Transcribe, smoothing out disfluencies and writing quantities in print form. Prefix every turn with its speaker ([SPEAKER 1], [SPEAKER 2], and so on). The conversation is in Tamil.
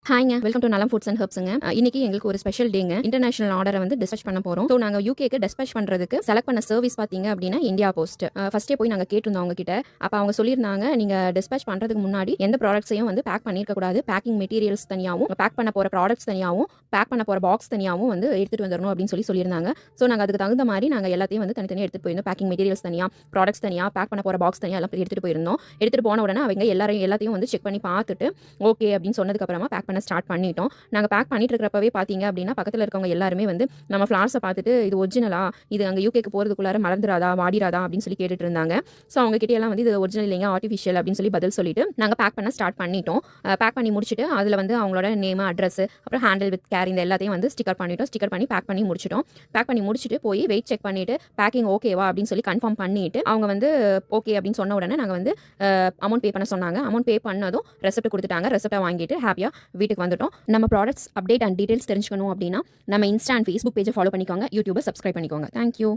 [SPEAKER 1] ஹாய்ங்க, வெல்கம் டு நலம் ஃபுட்ஸ் அண்ட் ஹெர்ப்ஸுங்க. இன்னைக்கு எங்களுக்கு ஒரு ஸ்பெஷல் டேங்க. இன்டர்நேஷனல் ஆர்டரை வந்து டிஸ்பேச் பண்ண போறோம். ஸோ நாங்கள் யூகேக்கு டிஸ்பேச் பண்ணுறதுக்கு செலக்ட் பண்ண சர்வீஸ் பார்த்தீங்க அப்படின்னா இந்தியா போஸ்ட். ஃபர்ஸ்டே போய் நாங்கள் கேட்டிருந்தோம் அவங்க கிட்ட. அப்போ அவங்க சொல்லியிருந்தாங்க, நீங்கள் டிஸ்பேச் பண்ணுறதுக்கு முன்னாடி எந்த ப்ராடக்ட்ஸையும் வந்து பேக் பண்ணியிருக்க கூடாது. பேக்கிங் மெட்டீரியல்ஸ் தனியாகவும், பேக் பண்ண போகிற ப்ராடக்ட்ஸ் தனியாகவும், பேக் பண்ண போகிற பாக்ஸ் தனியாகவும் வந்து எடுத்துகிட்டு வந்துடணும் அப்படின்னு சொல்லியிருந்தாங்க. ஸோ நாங்கள் அதுக்கு தகுந்த மாதிரி நாங்கள் எல்லாத்தையும் வந்து தனித்தனியாக எடுத்துகிட்டு போயிருந்தோம். பேக்கிங் மெட்டீரியல்ஸ் தனியாக, ப்ராடக்ட்ஸ் தனியாக, பேக் பண்ண போகிற பாக்ஸ் தனியாக எல்லாம் எடுத்துகிட்டு போயிருந்தோம். எடுத்துகிட்டு போன உடனே அவங்க எல்லாத்தையும் வந்து செக் பண்ணி பார்த்துட்டு ஓகே அப்படின்னு சொன்னதுக்கப்புறமா பேக் பண்ண ஸ்டார்ட் பண்ணிட்டோம். நாங்கள் பேக் பண்ணிட்டு இருக்கிறப்பவே பார்த்தீங்க அப்படின்னா பக்கத்தில் இருக்கவங்க எல்லாருமே வந்து நம்ம ஃப்ளார்ஸை பார்த்துட்டு இது ஒரிஜினலா, இது அங்கே யூகேக்கு போகிறதுக்குள்ளார மறந்துடாதா, வாடிராதா அப்படின்னு சொல்லி கேட்டுட்டு இருந்தாங்க. ஸோ அவங்க கிட்ட எல்லாம் வந்து இது ஒரிஜினல் இல்லைங்க, ஆர்டிஃபிஷியல் அப்படின்னு சொல்லி பதில் சொல்லிட்டு நாங்கள் பேக் பண்ண ஸ்டார்ட் பண்ணிட்டோம். பேக் பண்ணி முடிச்சுட்டு அதில் வந்து அவங்களோட நேம், அட்ரஸ், அப்புறம் ஹேண்டில் வித் கேர் இந்த எல்லாத்தையும் வந்து ஸ்டிக்கர் பண்ணிட்டோம். ஸ்டிக்கர் பண்ணி பேக் பண்ணி முடிச்சிட்டோம். பேக் பண்ணி முடிச்சுட்டு போய் வெயிட் செக் பண்ணிட்டு பேக்கிங் ஓகேவா அப்படின்னு சொல்லி கன்ஃபார்ம் பண்ணிட்டு அவங்க வந்து ஓகே அப்படின்னு சொன்ன உடனே நாங்கள் வந்து அமௌண்ட் பே பண்ண சொன்னாங்க. அமௌண்ட் பே பண்ணதும் ரெசிப்ட் கொடுத்துட்டாங்க. ரெசிப்டை வாங்கிட்டு ஹாப்பியாக வீட்டுக்கு வந்துட்டோம். நம்ம ப்ராடக்ட்ஸ் அப்டேட் அண்ட் டீடைல்ஸ் தெரிஞ்சுக்கணும் அப்படின்னா நம்ம இன்ஸ்டா அண்ட் ஃபேஸ்புக் பேஜை ஃபாலோ பண்ணிக்கோங்க. யூடியூபை சப்ஸ்கிரைப் பண்ணிக்கோங்க. தேங்க்யூ.